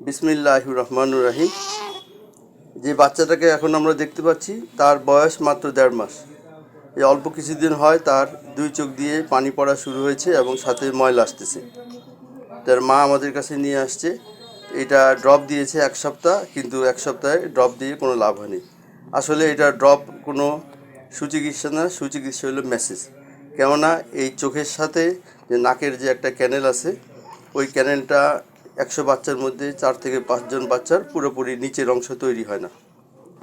বিসমিল্লাহির রহমানির রহিম। যে বাচ্চাটাকে এখন আমরা দেখতে পাচ্ছি তার বয়স মাত্র 1.5 মাস। এই অল্প কিছুদিন হয় তার 2 চোখ দিয়ে পানি পড়া শুরু হয়েছে এবং সাথে ময়লা আসতেছে। তার মা আমাদের কাছে নিয়ে আসছে। এটা ড্রপ দিয়েছে 1 সপ্তাহ, কিন্তু 1 সপ্তাহে ড্রপ দিয়ে কোনো লাভ হয়নি। আসলে এটা ড্রপ কোনো সুচিকিৎসা না, সুচিকিৎসা হলো মেসেজ। কেননা এই চোখের সাথে যে নাকের যে একটা ক্যানেল আছে, ওই ক্যানেলটা 100 বাচ্চার মধ্যে 4 থেকে 5 জন বাচ্চার পুরোপুরি নিচের অংশ তৈরি হয় না।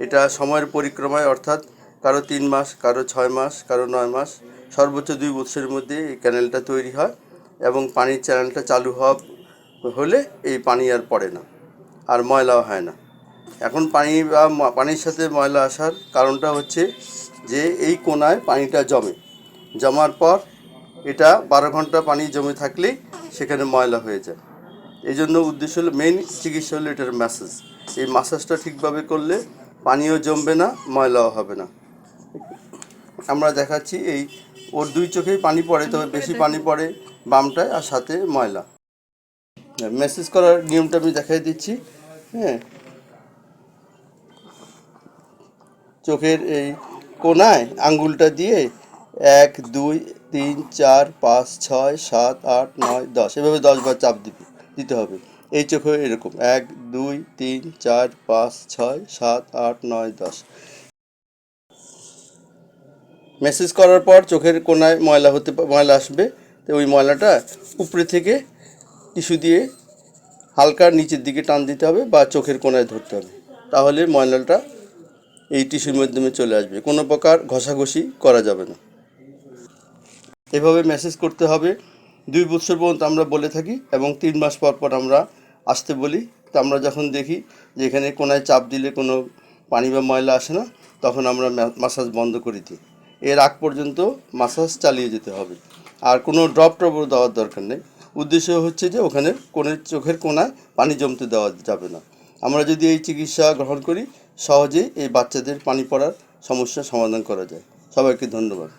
এটা সময়ের পরিক্রমায়, অর্থাৎ কারো 3 মাস, কারো 6 মাস, কারো 9 মাস, সর্বোচ্চ 2 বছরের মধ্যে এই ক্যানেলটা তৈরি হয় এবং পানির চ্যানেলটা চালু হলে এই পানি আর পড়ে না, আর ময়লাও হয় না। এখন পানি বা পানির সাথে ময়লা আসার কারণটা হচ্ছে যে এই কোণায় পানিটা জমার পর এটা 12 ঘন্টা পানি জমে থাকলেই সেখানে ময়লা হয়ে যায়। এই জন্য উদ্দেশ্য হলো, মেইন চিকিৎসা হলো এটার ম্যাসাজ। এই ম্যাসাজটা ঠিকভাবে করলে পানিও জমবে না, ময়লাও হবে না। আমরা দেখাচ্ছি, ওর 2 চোখেই পানি পড়ে, তবে বেশি পানি পড়ে বামটায় আর সাথে ময়লা। ম্যাসাজ করার নিয়মটা আমি দেখাই দিচ্ছি। হ্যাঁ, চোখের এই কোণায় আঙ্গুলটা দিয়ে 1 2 3 4 5 6 7 8 9 10 এভাবে 10 বার চাপ দিতে হবে। এই চোখে এরকম 1 2 3 4 5 6 7 8 9 10। মেসেজ করার পর চোখের কোণায় ময়লা আসবে, তো ওই ময়লাটা উপরে থেকে টিস্যু দিয়ে হালকা নিচের দিকে টান দিতে হবে বা চোখের কোণায় ধরতে হবে, তাহলে ময়লাটা এই টিস্যুর মাধ্যমে চলে আসবে। কোনো প্রকার ঘষাঘষি করা যাবে না। এভাবে মেসেজ করতে হবে 2 বছর পর্যন্ত আমরা বলে থাকি, এবং 3 মাস পর পর আমরা আসতে বলি। তো আমরা যখন দেখি যে এখানে কোণায় চাপ দিলে কোনো পানি বা ময়লা আসে না, তখন আমরা মাসাজ বন্ধ করে দিই। এর আগ পর্যন্ত মাসাজ চালিয়ে যেতে হবে, আর কোনো ড্রপ দেওয়ার দরকার নেই। উদ্দেশ্য হচ্ছে যে ওখানে চোখের কোণায় পানি জমতে দেওয়া যাবে না। আমরা যদি এই চিকিৎসা গ্রহণ করি, সহজেই এই বাচ্চাদের পানি পড়ার সমস্যার সমাধান করা যায়। সবাইকে ধন্যবাদ।